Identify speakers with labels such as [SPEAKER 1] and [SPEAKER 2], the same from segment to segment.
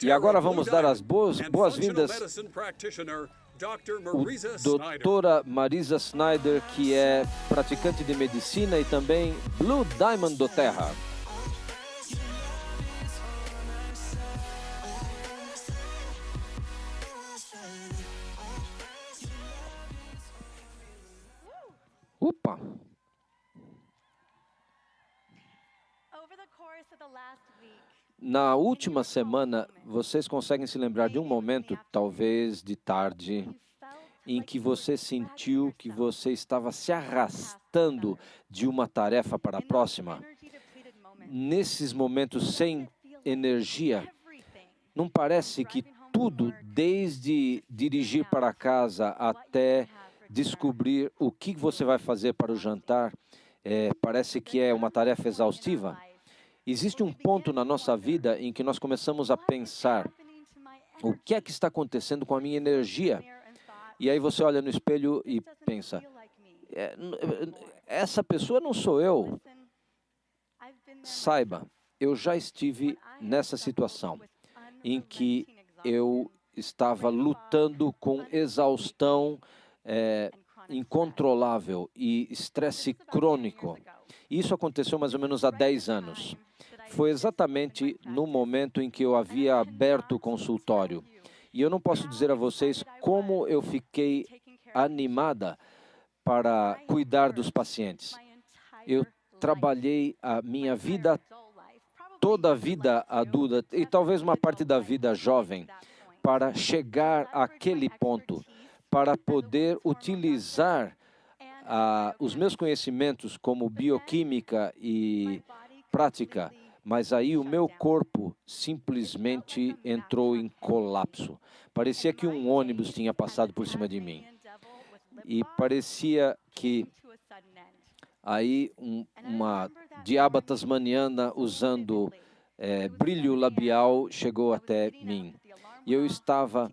[SPEAKER 1] E agora vamos dar as boas-vindas à doutora Marisa Snyder, que é praticante de medicina e também Blue Diamond doTERRA. Opa! Na última semana, vocês conseguem se lembrar de um momento, talvez de tarde, em que você sentiu que você estava se arrastando de uma tarefa para a próxima? Nesses momentos sem energia, não parece que tudo, desde dirigir para casa até descobrir o que você vai fazer para o jantar, parece que é uma tarefa exaustiva? Existe um ponto na nossa vida em que nós começamos a pensar: o que é que está acontecendo com a minha energia? E aí você olha no espelho e pensa: essa pessoa não sou eu. Saiba, eu já estive nessa situação em que eu estava lutando com exaustão incontrolável e estresse crônico. Isso aconteceu mais ou menos há 10 anos. Foi exatamente no momento em que eu havia aberto o consultório. E eu não posso dizer a vocês como eu fiquei animada para cuidar dos pacientes. Eu trabalhei a minha vida, toda a vida adulta e talvez uma parte da vida jovem, para chegar àquele ponto, para poder utilizar os meus conhecimentos como bioquímica e prática, mas aí o meu corpo simplesmente entrou em colapso. Parecia que um ônibus tinha passado por cima de mim. E parecia que aí uma diaba tasmaniana usando brilho labial chegou até mim. E eu estava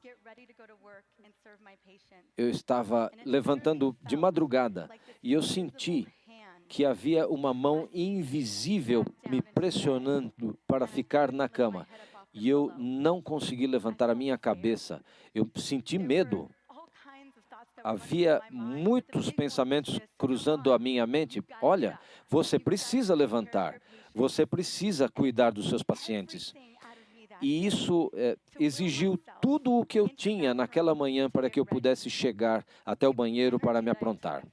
[SPEAKER 1] levantando de madrugada e eu senti que havia uma mão invisível me pressionando para ficar na cama. E eu não consegui levantar a minha cabeça. Eu senti medo. Havia muitos pensamentos cruzando a minha mente. Olha, você precisa levantar. Você precisa cuidar dos seus pacientes. E isso exigiu tudo o que eu tinha naquela manhã para que eu pudesse chegar até o banheiro para me aprontar.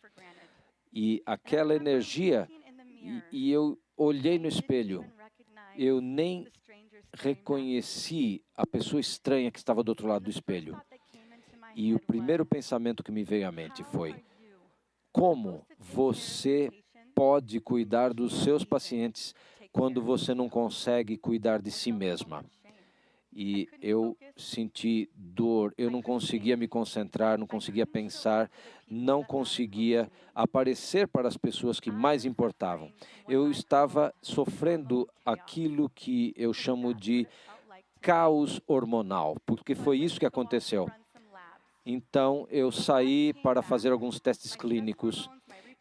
[SPEAKER 1] E aquela energia, e eu olhei no espelho, eu nem reconheci a pessoa estranha que estava do outro lado do espelho. E o primeiro pensamento que me veio à mente foi: como você pode cuidar dos seus pacientes quando você não consegue cuidar de si mesma? E eu senti dor, eu não conseguia me concentrar, não conseguia pensar, não conseguia aparecer para as pessoas que mais importavam. Eu estava sofrendo aquilo que eu chamo de caos hormonal, porque foi isso que aconteceu. Então, eu saí para fazer alguns testes clínicos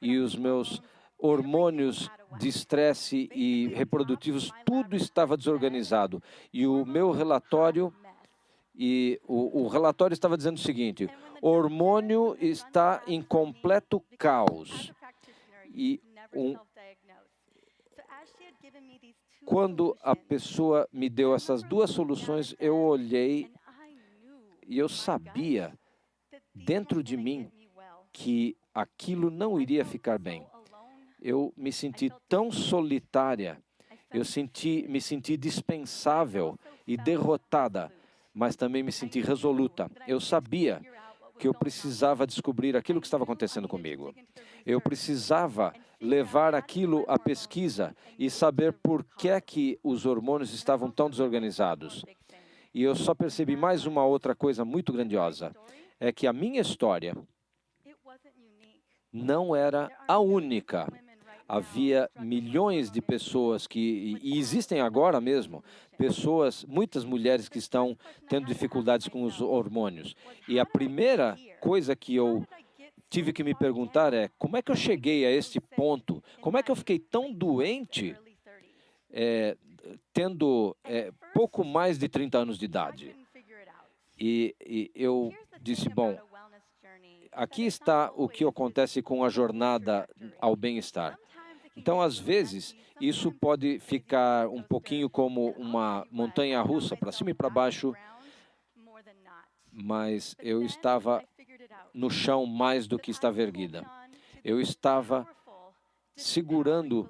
[SPEAKER 1] e os meus hormônios de estresse e reprodutivos, tudo estava desorganizado. E o meu relatório, o relatório estava dizendo o seguinte: o hormônio está em completo caos. E quando a pessoa me deu essas duas soluções, eu olhei e eu sabia, dentro de mim, que aquilo não iria ficar bem. Eu me senti tão solitária, me senti dispensável e derrotada, mas também me senti resoluta. Eu sabia que eu precisava descobrir aquilo que estava acontecendo comigo. Eu precisava levar aquilo à pesquisa e saber por que é que os hormônios estavam tão desorganizados. E eu só percebi mais uma outra coisa muito grandiosa, é que a minha história não era a única. Havia milhões de pessoas e existem agora mesmo, muitas mulheres que estão tendo dificuldades com os hormônios. E a primeira coisa que eu tive que me perguntar é: como é que eu cheguei a este ponto? Como é que eu fiquei tão doente tendo pouco mais de 30 anos de idade. E eu disse, bom, aqui está o que acontece com a jornada ao bem-estar. Então, às vezes, isso pode ficar um pouquinho como uma montanha-russa, para cima e para baixo, mas eu estava no chão mais do que estava erguida. Eu estava segurando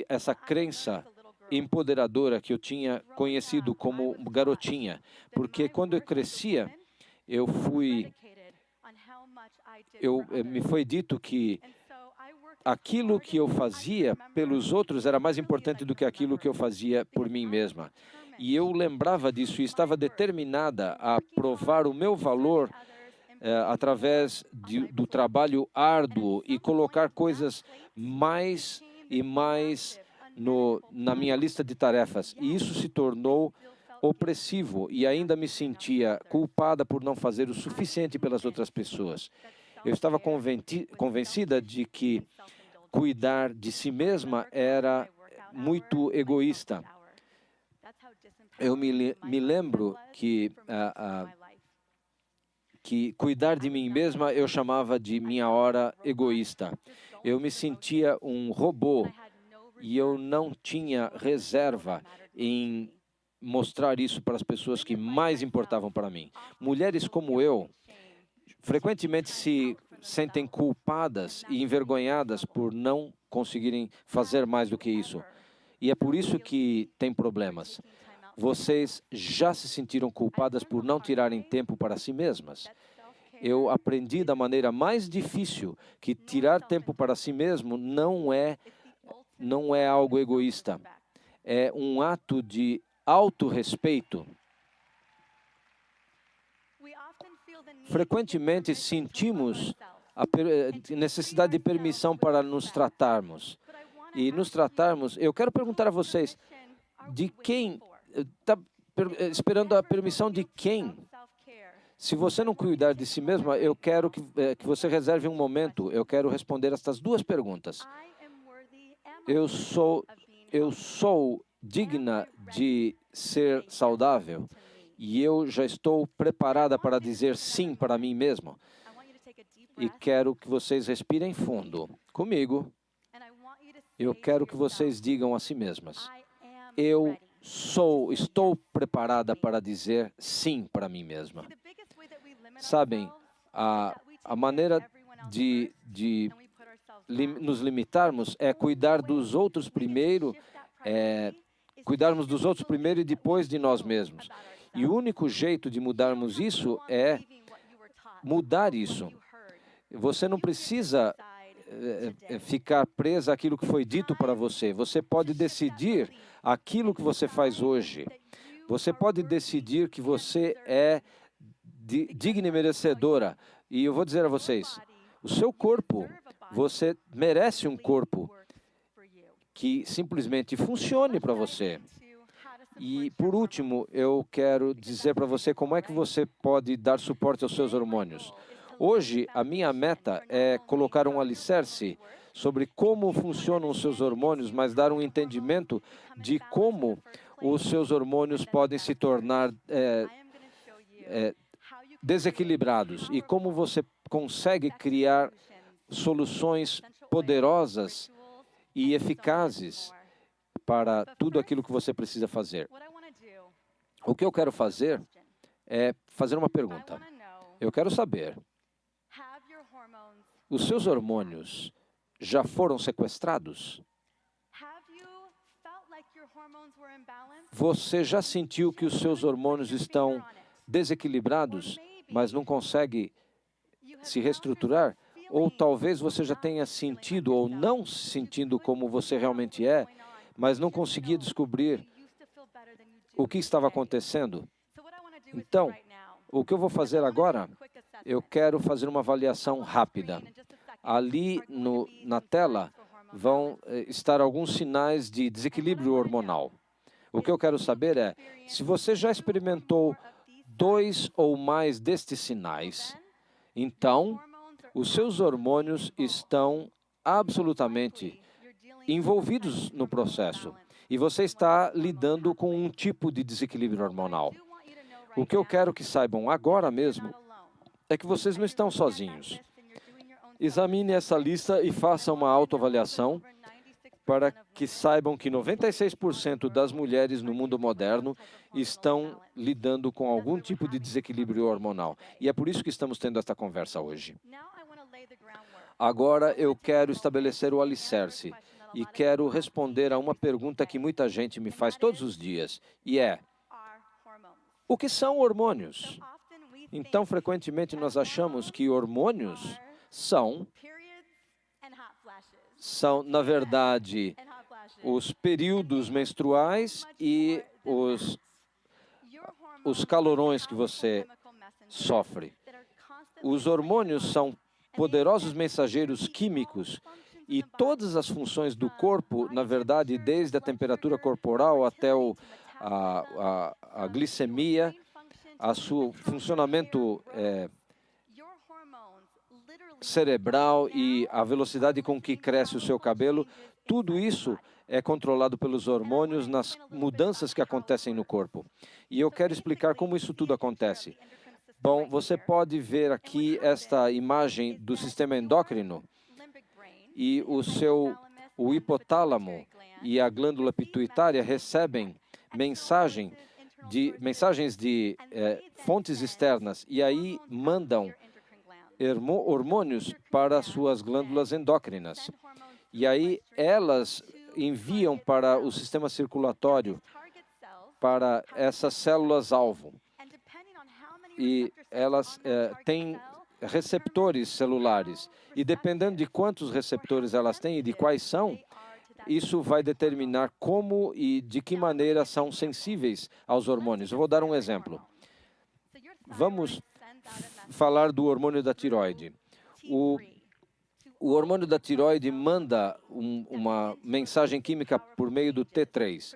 [SPEAKER 1] essa crença empoderadora que eu tinha conhecido como garotinha, porque quando eu crescia, me foi dito que aquilo que eu fazia pelos outros era mais importante do que aquilo que eu fazia por mim mesma. E eu lembrava disso e estava determinada a provar o meu valor através do trabalho árduo e colocar coisas mais e mais na minha lista de tarefas. E isso se tornou opressivo e ainda me sentia culpada por não fazer o suficiente pelas outras pessoas. Eu estava convencida de que cuidar de si mesma era muito egoísta. Eu me lembro que cuidar de mim mesma eu chamava de minha hora egoísta. Eu me sentia um robô e eu não tinha reserva em mostrar isso para as pessoas que mais importavam para mim. Mulheres como eu frequentemente se sentem culpadas e envergonhadas por não conseguirem fazer mais do que isso. E é por isso que tem problemas. Vocês já se sentiram culpadas por não tirarem tempo para si mesmas? Eu aprendi da maneira mais difícil que tirar tempo para si mesmo não é algo egoísta. É um ato de autorrespeito. Frequentemente sentimos a necessidade de permissão para nos tratarmos. E nos tratarmos, eu quero perguntar a vocês, de quem está esperando a permissão de quem? Se você não cuidar de si mesma, eu quero que você reserve um momento. Eu quero responder estas duas perguntas. Eu sou digna de ser saudável e eu já estou preparada para dizer sim para mim mesma. E quero que vocês respirem fundo comigo. Eu quero que vocês digam a si mesmas: estou preparada para dizer sim para mim mesma. Sabem, a maneira de nos limitarmos é cuidar dos outros primeiro, cuidarmos dos outros primeiro e depois de nós mesmos. E o único jeito de mudarmos isso é mudar isso. Você não precisa ficar presa àquilo que foi dito para você. Você pode decidir aquilo que você faz hoje. Você pode decidir que você é digna e merecedora. E eu vou dizer a vocês, o seu corpo, você merece um corpo que simplesmente funcione para você. E, por último, eu quero dizer para você como é que você pode dar suporte aos seus hormônios. Hoje, a minha meta é colocar um alicerce sobre como funcionam os seus hormônios, mas dar um entendimento de como os seus hormônios podem se tornar desequilibrados e como você consegue criar soluções poderosas e eficazes para tudo aquilo que você precisa fazer. O que eu quero fazer é fazer uma pergunta. Eu quero saber, os seus hormônios já foram sequestrados? Você já sentiu que os seus hormônios estão desequilibrados, mas não consegue se reestruturar? Ou talvez você já tenha sentido ou não sentindo como você realmente é, mas não conseguia descobrir o que estava acontecendo. Então, o que eu vou fazer agora, eu quero fazer uma avaliação rápida. Ali na tela vão estar alguns sinais de desequilíbrio hormonal. O que eu quero saber é, se você já experimentou 2 ou mais destes sinais, então os seus hormônios estão absolutamente envolvidos no processo. E você está lidando com um tipo de desequilíbrio hormonal. O que eu quero que saibam agora mesmo é que vocês não estão sozinhos. Examine essa lista e faça uma autoavaliação para que saibam que 96% das mulheres no mundo moderno estão lidando com algum tipo de desequilíbrio hormonal. E é por isso que estamos tendo esta conversa hoje. Agora eu quero estabelecer o alicerce e quero responder a uma pergunta que muita gente me faz todos os dias, e é: o que são hormônios? Então, frequentemente, nós achamos que hormônios são, na verdade, os períodos menstruais e os calorões que você sofre. Os hormônios são poderosos mensageiros químicos e todas as funções do corpo, na verdade, desde a temperatura corporal até a glicemia, seu funcionamento cerebral e a velocidade com que cresce o seu cabelo, tudo isso é controlado pelos hormônios nas mudanças que acontecem no corpo. E eu quero explicar como isso tudo acontece. Bom, você pode ver aqui esta imagem do sistema endócrino e o hipotálamo e a glândula pituitária recebem mensagens de fontes externas e aí mandam hormônios para suas glândulas endócrinas. E aí elas enviam para o sistema circulatório, para essas células-alvo. E elas têm receptores celulares. E dependendo de quantos receptores elas têm e de quais são, isso vai determinar como e de que maneira são sensíveis aos hormônios. Eu vou dar um exemplo. Vamos falar do hormônio da tireoide. O hormônio da tireoide manda uma mensagem química por meio do T3.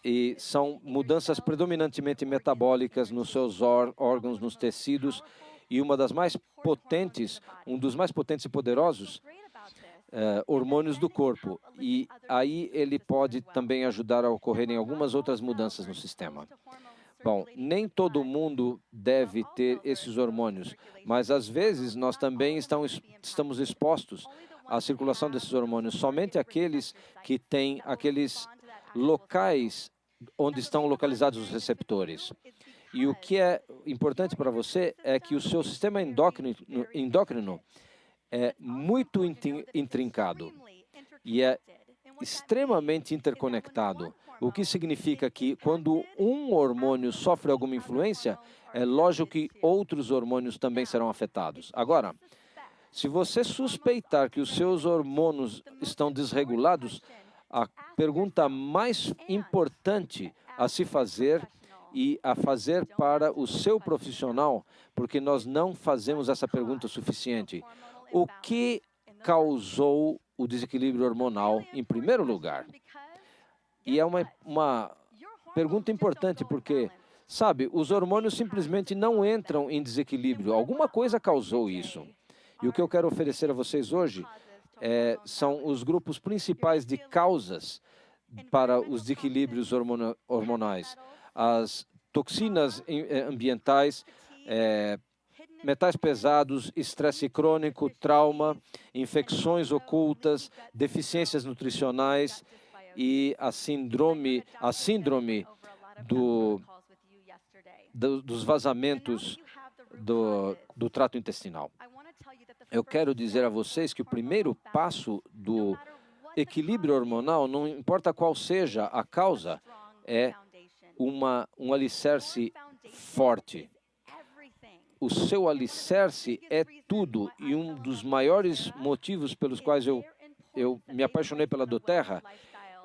[SPEAKER 1] E são mudanças predominantemente metabólicas nos seus órgãos, nos tecidos, e um dos mais potentes e poderosos hormônios do corpo. E aí ele pode também ajudar a ocorrerem algumas outras mudanças no sistema. Bom, nem todo mundo deve ter esses hormônios, mas às vezes nós também estamos expostos à circulação desses hormônios. Somente aqueles que têm aqueles locais onde estão localizados os receptores. E o que é importante para você é que o seu sistema endócrino é muito intrincado e é extremamente interconectado, o que significa que quando um hormônio sofre alguma influência, é lógico que outros hormônios também serão afetados. Agora, se você suspeitar que os seus hormônios estão desregulados, a pergunta mais importante a se fazer e a fazer para o seu profissional, porque nós não fazemos essa pergunta o suficiente: o que causou o desequilíbrio hormonal em primeiro lugar? E é uma pergunta importante porque, sabe, os hormônios simplesmente não entram em desequilíbrio. Alguma coisa causou isso. E o que eu quero oferecer a vocês hoje são os grupos principais de causas para os desequilíbrios hormonais. As toxinas ambientais, metais pesados, estresse crônico, trauma, infecções ocultas, deficiências nutricionais e a síndrome dos vazamentos do trato intestinal. Eu quero dizer a vocês que o primeiro passo do equilíbrio hormonal, não importa qual seja a causa, é um alicerce forte. O seu alicerce é tudo, e um dos maiores motivos pelos quais eu me apaixonei pela doTERRA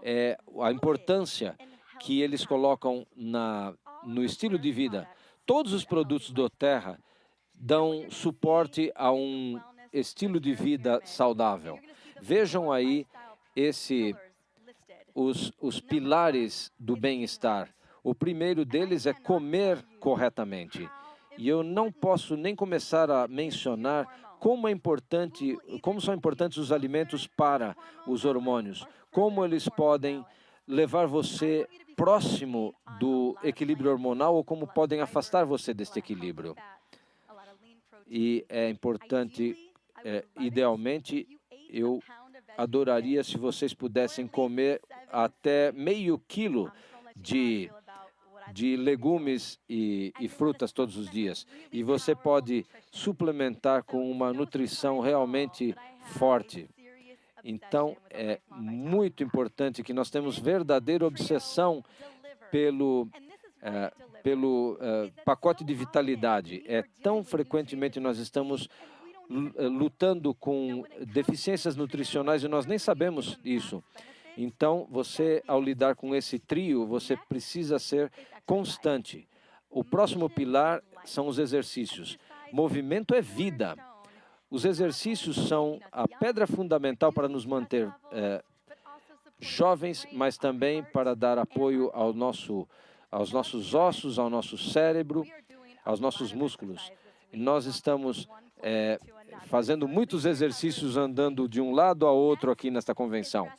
[SPEAKER 1] é a importância que eles colocam no estilo de vida. Todos os produtos doTERRA dão suporte a um estilo de vida saudável. Vejam aí os pilares do bem-estar. O primeiro deles é comer corretamente. E eu não posso nem começar a mencionar como são importantes os alimentos para os hormônios, como eles podem levar você próximo do equilíbrio hormonal ou como podem afastar você deste equilíbrio. E é importante, idealmente, eu adoraria se vocês pudessem comer até meio quilo de legumes e frutas todos os dias. E você pode suplementar com uma nutrição realmente forte. Então, é muito importante que nós temos verdadeira obsessão pelo pacote de vitalidade. Tão frequentemente nós estamos lutando com deficiências nutricionais e nós nem sabemos isso. Então, você, ao lidar com esse trio, você precisa ser constante. O próximo pilar são os exercícios. Movimento é vida. Os exercícios são a pedra fundamental para nos manter jovens, mas também para dar apoio aos nossos ossos, ao nosso cérebro, aos nossos músculos. E nós estamos fazendo muitos exercícios andando de um lado a outro aqui nesta convenção.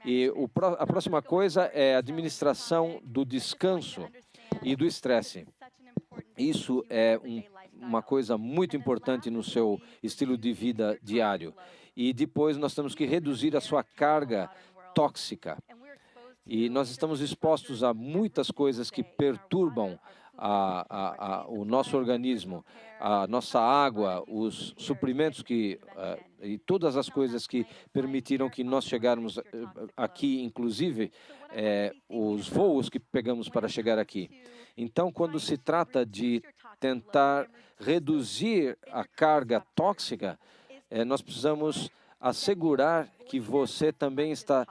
[SPEAKER 1] E a próxima coisa é a administração do descanso e do estresse. Isso é uma coisa muito importante no seu estilo de vida diário. E depois nós temos que reduzir a sua carga tóxica. E nós estamos expostos a muitas coisas que perturbam o nosso organismo, a nossa água, os suprimentos e todas as coisas que permitiram que nós chegarmos aqui, inclusive os voos que pegamos para chegar aqui. Então, quando se trata de tentar reduzir a carga tóxica, nós precisamos assegurar que você também está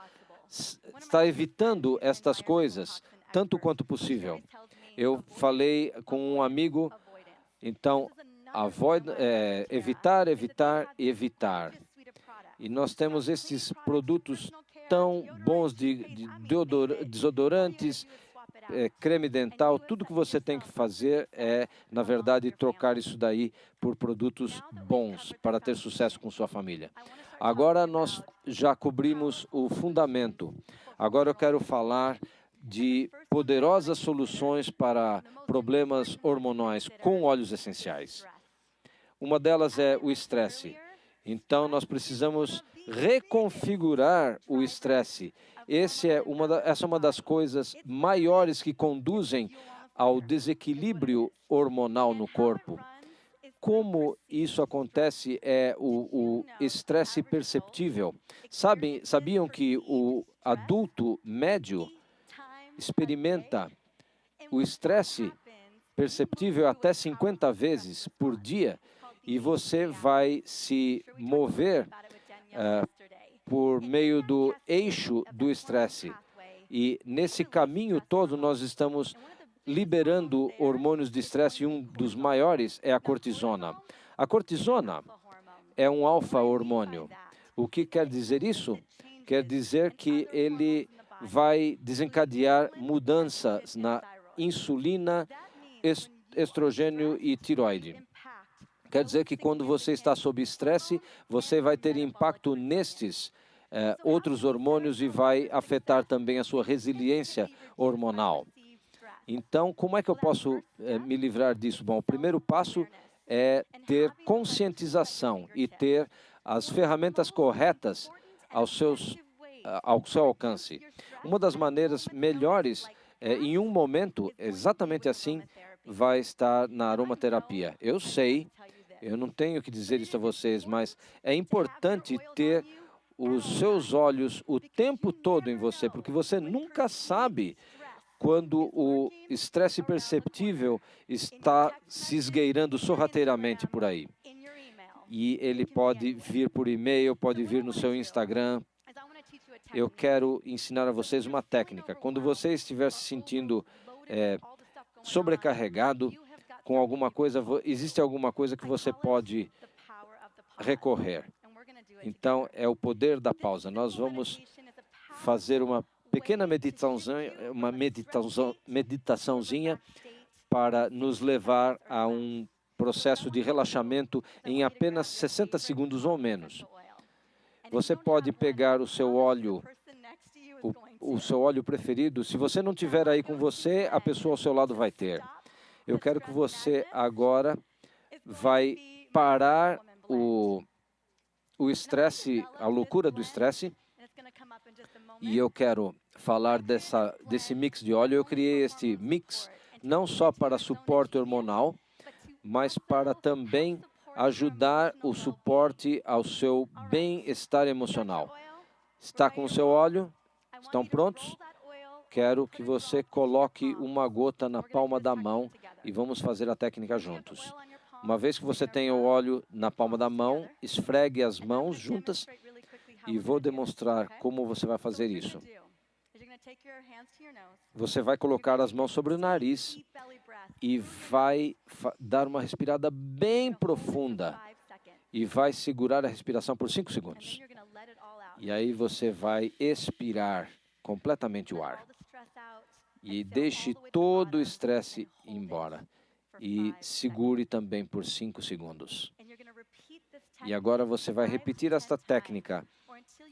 [SPEAKER 1] evitando estas coisas, tanto quanto possível. Eu falei com um amigo, então, evitar, evitar e evitar. E nós temos estes produtos tão bons de desodorantes, creme dental, tudo que você tem que fazer é, na verdade, trocar isso daí por produtos bons para ter sucesso com sua família. Agora nós já cobrimos o fundamento. Agora eu quero falar de poderosas soluções para problemas hormonais com óleos essenciais. Uma delas é o estresse. Então, nós precisamos reconfigurar o estresse. Essa é uma das coisas maiores que conduzem ao desequilíbrio hormonal no corpo. Como isso acontece é o estresse perceptível. Sabiam que o adulto médio experimenta o estresse perceptível até 50 vezes por dia e você vai se mover por meio do eixo do estresse. E nesse caminho todo nós estamos liberando hormônios de estresse e um dos maiores é a cortisona. A cortisona é um alfa-hormônio. O que quer dizer isso? Quer dizer que ele vai desencadear mudanças na insulina, estrogênio e tiroide. Quer dizer que quando você está sob estresse, você vai ter impacto nestes outros hormônios e vai afetar também a sua resiliência hormonal. Então, como é que eu posso me livrar disso? Bom, o primeiro passo é ter conscientização e ter as ferramentas corretas ao seu alcance. Uma das maneiras melhores, em um momento, exatamente assim, vai estar na aromaterapia. Eu sei, eu não tenho que dizer isso a vocês, mas é importante ter os seus olhos o tempo todo em você, porque você nunca sabe quando o estresse perceptível está se esgueirando sorrateiramente por aí. E ele pode vir por e-mail, pode vir no seu Instagram. Eu quero ensinar a vocês uma técnica. Quando você estiver se sentindo sobrecarregado com alguma coisa, existe alguma coisa que você pode recorrer. Então, é o poder da pausa. Nós vamos fazer uma pequena meditaçãozinha para nos levar a um processo de relaxamento em apenas 60 segundos ou menos. Você pode pegar o seu óleo, o seu óleo preferido, se você não tiver aí com você, a pessoa ao seu lado vai ter. Eu quero que você agora vai parar o estresse, a loucura do estresse. E eu quero falar desse mix de óleo. Eu criei este mix não só para suporte hormonal, mas para também ajudar o suporte ao seu bem-estar emocional. Está com o seu óleo? Estão prontos? Quero que você coloque uma gota na palma da mão e vamos fazer a técnica juntos. Uma vez que você tenha o óleo na palma da mão, esfregue as mãos juntas e vou demonstrar como você vai fazer isso. Você vai colocar as mãos sobre o nariz e vai dar uma respirada bem profunda e vai segurar a respiração por 5 segundos. E aí você vai expirar completamente o ar. E deixe todo o estresse embora. E segure também por 5 segundos. E agora você vai repetir esta técnica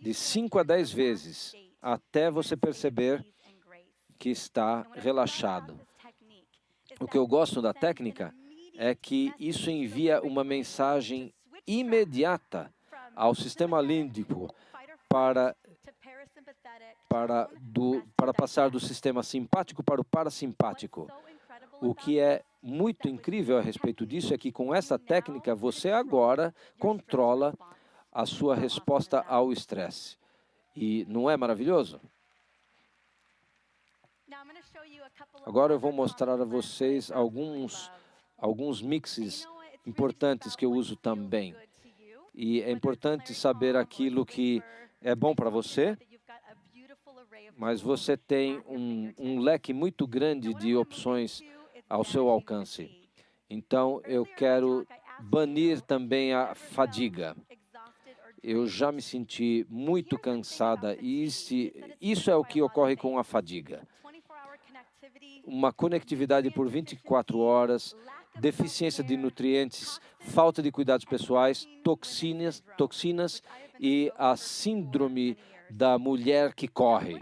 [SPEAKER 1] de 5 a 10 vezes, até você perceber que está relaxado. O que eu gosto da técnica é que isso envia uma mensagem imediata ao sistema límbico para passar do sistema simpático para o parasimpático. O que é muito incrível a respeito disso é que com essa técnica você agora controla a sua resposta ao estresse. E não é maravilhoso? Agora eu vou mostrar a vocês alguns mixes importantes que eu uso também. E é importante saber aquilo que é bom para você, mas você tem um leque muito grande de opções ao seu alcance. Então, eu quero banir também a fadiga. Eu já me senti muito cansada e isso é o que ocorre com a fadiga. Uma conectividade por 24 horas, deficiência de nutrientes, falta de cuidados pessoais, toxinas e a síndrome da mulher que corre.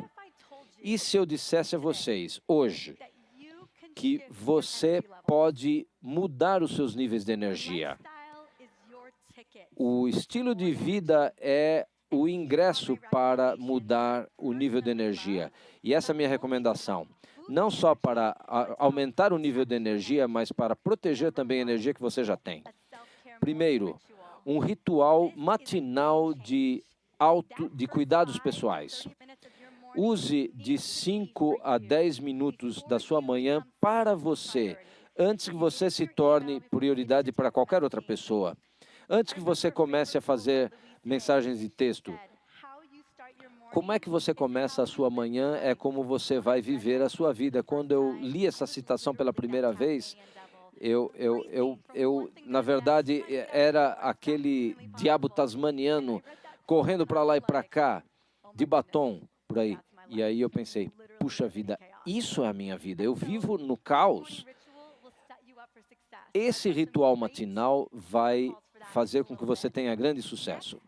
[SPEAKER 1] E se eu dissesse a vocês hoje que você pode mudar os seus níveis de energia? O estilo de vida é o ingresso para mudar o nível de energia. E essa é a minha recomendação. Não só para aumentar o nível de energia, mas para proteger também a energia que você já tem. Primeiro, um ritual matinal de cuidados pessoais. Use de 5 a 10 minutos da sua manhã para você, antes que você se torne prioridade para qualquer outra pessoa. Antes que você comece a fazer mensagens de texto. Como é que você começa a sua manhã é como você vai viver a sua vida. Quando eu li essa citação pela primeira vez, na verdade, era aquele diabo tasmaniano correndo para lá e para cá, de batom, por aí. E aí eu pensei, puxa vida, isso é a minha vida, eu vivo no caos. Esse ritual matinal vai fazer com que você tenha grande sucesso.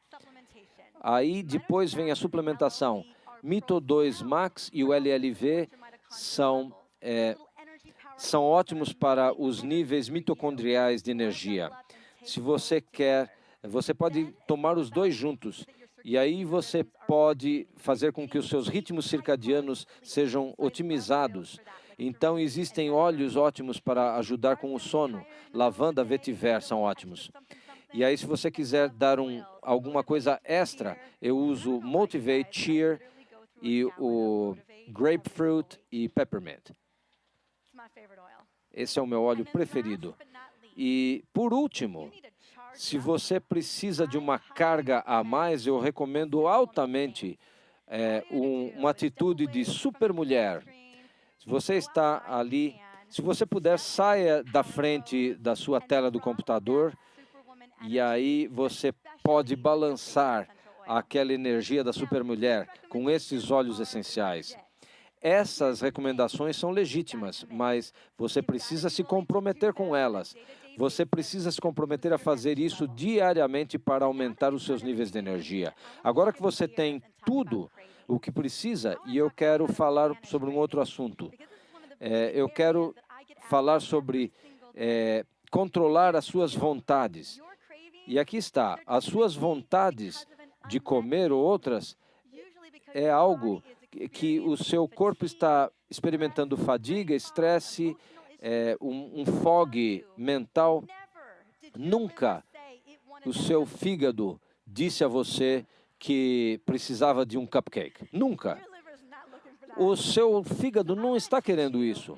[SPEAKER 1] Aí depois vem a suplementação. Mito 2 Max e o LLV são ótimos para os níveis mitocondriais de energia. Se você quer, você pode tomar os dois juntos. E aí você pode fazer com que os seus ritmos circadianos sejam otimizados. Então, existem óleos ótimos para ajudar com o sono. Lavanda, vetiver são ótimos. E aí, se você quiser dar alguma coisa extra, eu uso Motivate, Cheer e o Grapefruit e Peppermint. Esse é o meu óleo preferido. E, por último, se você precisa de uma carga a mais, eu recomendo altamente uma atitude de supermulher. Se você está ali, se você puder, saia da frente da sua tela do computador e aí você pode balançar aquela energia da supermulher com esses óleos essenciais. Essas recomendações são legítimas, mas você precisa se comprometer com elas. Você precisa se comprometer a fazer isso diariamente para aumentar os seus níveis de energia. Agora que você tem tudo, o que precisa, e eu quero falar sobre um outro assunto. Eu quero falar sobre controlar as suas vontades. E aqui está, as suas vontades de comer ou outras é algo que o seu corpo está experimentando fadiga, estresse, um fog mental. Nunca o seu fígado disse a você que precisava de um cupcake. Nunca. O seu fígado não está querendo isso.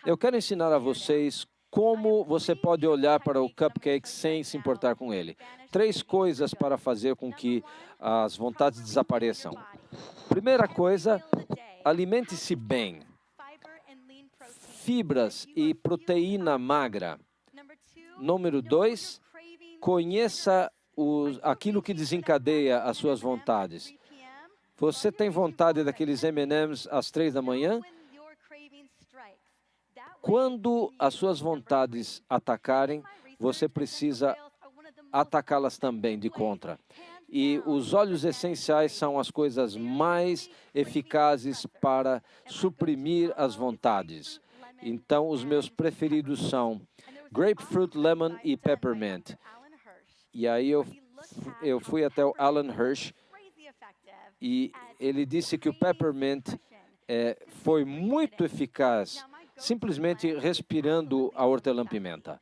[SPEAKER 1] Eu quero ensinar a vocês como você pode olhar para o cupcake sem se importar com ele. 3 coisas para fazer com que as vontades desapareçam. Primeira coisa, alimente-se bem. Fibras e proteína magra. Número 2, conheça aquilo que desencadeia as suas vontades. Você tem vontade daqueles M&M's às 3 da manhã? Quando as suas vontades atacarem, você precisa atacá-las também de contra. E os óleos essenciais são as coisas mais eficazes para suprimir as vontades. Então, os meus preferidos são Grapefruit, Lemon e Peppermint. E aí eu fui até o Alan Hirsch e ele disse que o Peppermint foi muito eficaz, simplesmente respirando a hortelã-pimenta.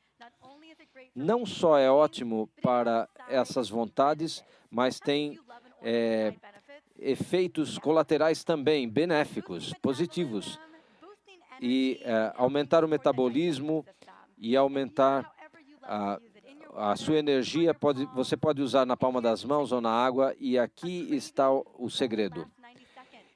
[SPEAKER 1] Não só é ótimo para essas vontades, mas tem efeitos colaterais também benéficos, positivos. E aumentar o metabolismo e aumentar a sua energia, você pode usar na palma das mãos ou na água, e aqui está o segredo.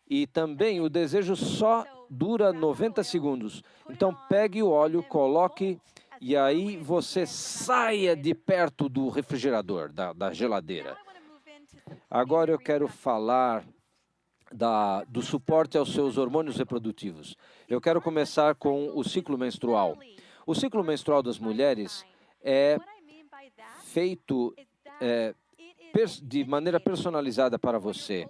[SPEAKER 1] E também o desejo só dura 90 segundos. Então pegue o óleo, coloque, e aí você saia de perto do refrigerador, da geladeira. Agora eu quero falar do suporte aos seus hormônios reprodutivos. Eu quero começar com o ciclo menstrual. O ciclo menstrual das mulheres é feito de maneira personalizada para você.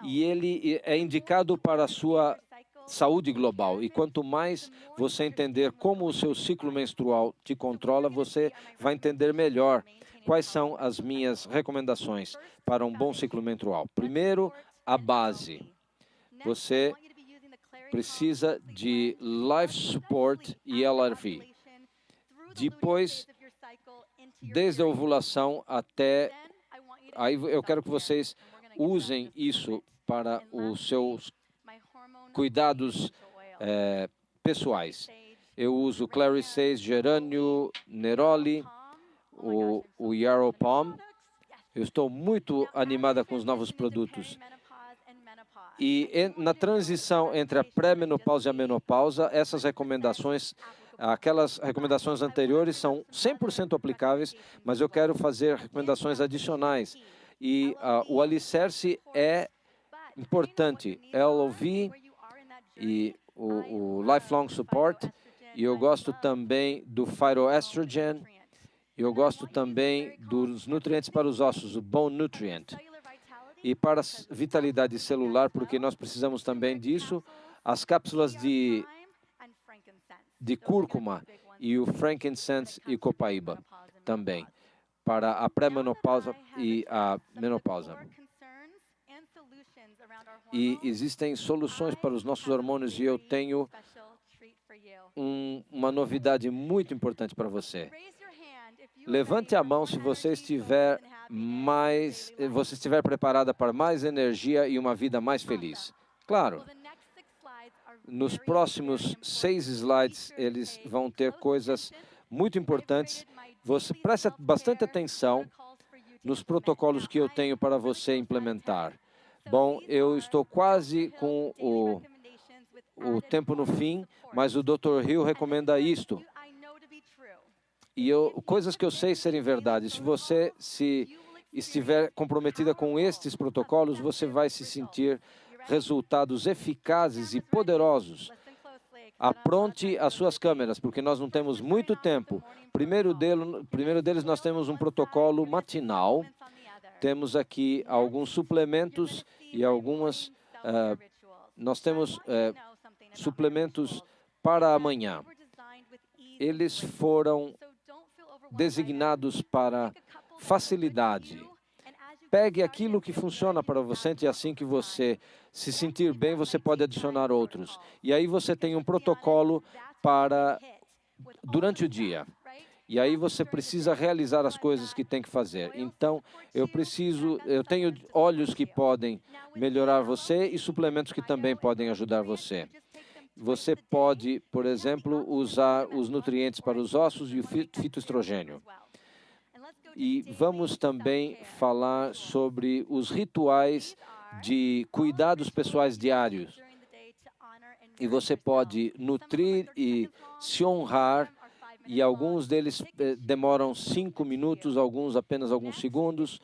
[SPEAKER 1] E ele é indicado para a sua saúde global. E quanto mais você entender como o seu ciclo menstrual te controla, você vai entender melhor quais são as minhas recomendações para um bom ciclo menstrual. Primeiro, a base. Você precisa de Life Support e LRV. Depois, desde a ovulação até... Aí eu quero que vocês usem isso para os seus cuidados pessoais. Eu uso Clary Sage, Gerânio, Neroli, o Yarrow Palm. Eu estou muito animada com os novos produtos. E na transição entre a pré-menopausa e a menopausa, essas recomendações, aquelas recomendações anteriores são 100% aplicáveis, mas eu quero fazer recomendações adicionais. E o alicerce é importante, LOV e o Lifelong Support, e eu gosto também do Phytoestrogen, e eu gosto também dos nutrientes para os ossos, o Bone Nutrient. E para a vitalidade celular, porque nós precisamos também disso, as cápsulas de cúrcuma e o frankincense e copaíba também, para a pré-menopausa e a menopausa. E existem soluções para os nossos hormônios e eu tenho uma novidade muito importante para você. Levante a mão se você estiver preparada para mais energia e uma vida mais feliz. Claro. Nos próximos 6 slides, eles vão ter coisas muito importantes. Você preste bastante atenção nos protocolos que eu tenho para você implementar. Bom, eu estou quase com o tempo no fim, mas o Dr. Hill recomenda isto. E coisas que eu sei serem verdade. Se você estiver comprometida com estes protocolos, você vai se sentir resultados eficazes e poderosos. Apronte as suas câmeras, porque nós não temos muito tempo. Primeiro deles, nós temos um protocolo matinal, temos aqui alguns suplementos e algumas... nós temos suplementos para amanhã. Eles foram designados para facilidade. Pegue aquilo que funciona para você e assim que você se sentir bem, você pode adicionar outros. E aí você tem um protocolo para durante o dia. E aí você precisa realizar as coisas que tem que fazer. Então, eu tenho óleos que podem melhorar você e suplementos que também podem ajudar você. Você pode, por exemplo, usar os nutrientes para os ossos e o fitoestrogênio. E vamos também falar sobre os rituais de cuidados pessoais diários. E você pode nutrir e se honrar, e alguns deles demoram 5 minutos, alguns apenas alguns segundos.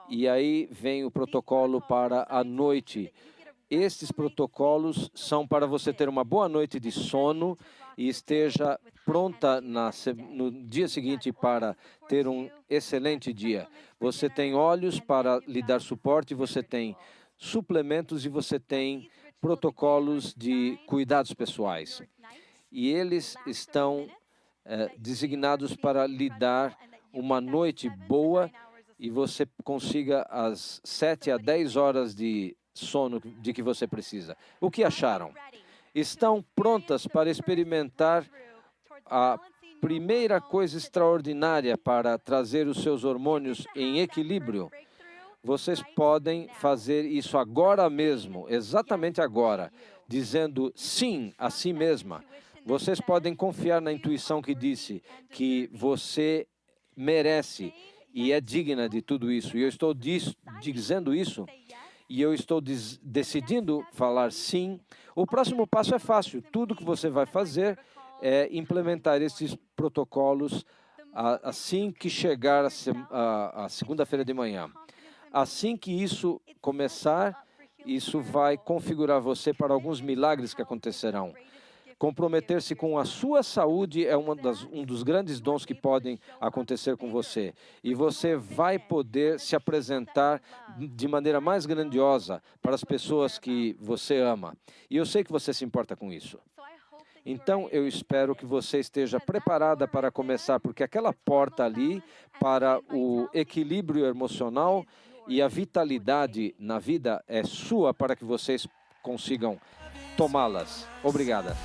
[SPEAKER 1] E aí vem o protocolo para a noite. Estes protocolos são para você ter uma boa noite de sono e esteja pronta no dia seguinte para ter um excelente dia. Você tem óleos para lhe dar suporte, você tem suplementos e você tem protocolos de cuidados pessoais. E eles estão designados para lhe dar uma noite boa e você consiga as 7 a 10 horas de sono de que você precisa. O que acharam? Estão prontas para experimentar a primeira coisa extraordinária para trazer os seus hormônios em equilíbrio? Vocês podem fazer isso agora mesmo, exatamente agora, dizendo sim a si mesma. Vocês podem confiar na intuição que disse que você merece e é digna de tudo isso. E eu estou dizendo isso. E eu estou decidindo falar sim. O próximo passo é fácil. Tudo que você vai fazer é implementar esses protocolos assim que chegar a segunda-feira de manhã. Assim que isso começar, isso vai configurar você para alguns milagres que acontecerão. Comprometer-se com a sua saúde é um dos grandes dons que podem acontecer com você. E você vai poder se apresentar de maneira mais grandiosa para as pessoas que você ama. E eu sei que você se importa com isso. Então, eu espero que você esteja preparada para começar, porque aquela porta ali para o equilíbrio emocional e a vitalidade na vida é sua para que vocês consigam tomá-las. Obrigada.